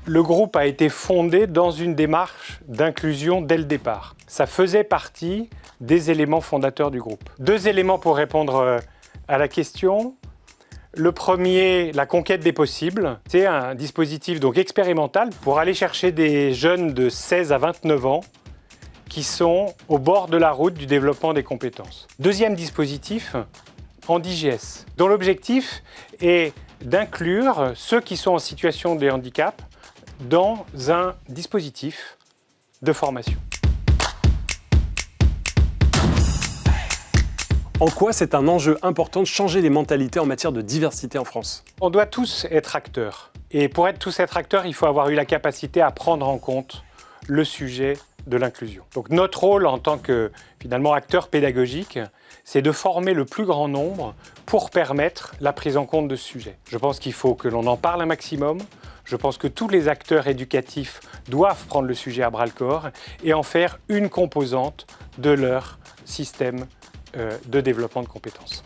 Le groupe a été fondé dans une démarche d'inclusion dès le départ. Ça faisait partie des éléments fondateurs du groupe. 2 éléments pour répondre à la question. Le premier, la conquête des possibles. C'est un dispositif donc expérimental pour aller chercher des jeunes de 16 à 29 ans qui sont au bord de la route du développement des compétences. Deuxième dispositif, HandiJS, dont l'objectif est d'inclure ceux qui sont en situation de handicap dans un dispositif de formation. En quoi c'est un enjeu important de changer les mentalités en matière de diversité en France? On doit tous être acteurs. Et pour tous être acteurs, il faut avoir eu la capacité à prendre en compte le sujet de l'inclusion. Donc notre rôle en tant que, finalement, acteur pédagogique, c'est de former le plus grand nombre pour permettre la prise en compte de ce sujet. Je pense qu'il faut que l'on en parle un maximum. Je pense que tous les acteurs éducatifs doivent prendre le sujet à bras-le-corps et en faire une composante de leur système de développement de compétences.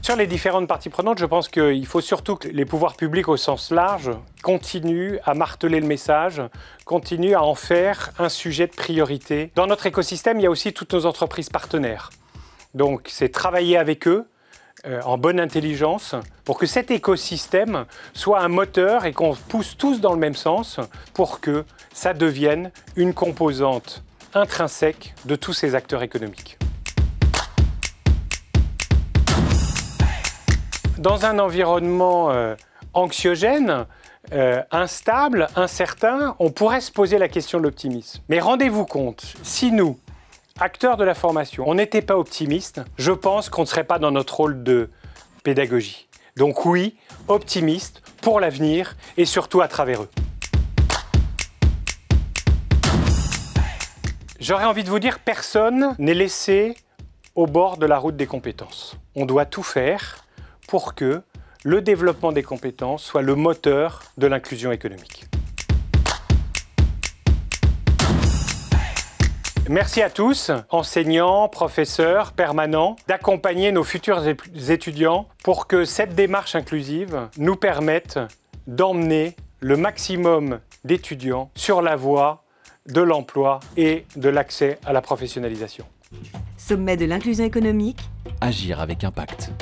Sur les différentes parties prenantes, je pense qu'il faut surtout que les pouvoirs publics au sens large continuent à marteler le message, continuent à en faire un sujet de priorité. Dans notre écosystème, il y a aussi toutes nos entreprises partenaires. Donc c'est travailler avec eux en bonne intelligence pour que cet écosystème soit un moteur et qu'on pousse tous dans le même sens pour que ça devienne une composante intrinsèque de tous ces acteurs économiques. Dans un environnement anxiogène, instable, incertain, on pourrait se poser la question de l'optimisme. Mais rendez-vous compte, si nous, acteurs de la formation, on n'était pas optimistes, je pense qu'on ne serait pas dans notre rôle de pédagogie. Donc oui, optimiste pour l'avenir et surtout à travers eux. J'aurais envie de vous dire, personne n'est laissé au bord de la route des compétences. On doit tout faire pour que le développement des compétences soit le moteur de l'inclusion économique. Merci à tous, enseignants, professeurs, permanents, d'accompagner nos futurs étudiants pour que cette démarche inclusive nous permette d'emmener le maximum d'étudiants sur la voie de l'emploi et de l'accès à la professionnalisation. Sommet de l'inclusion économique. Agir avec impact.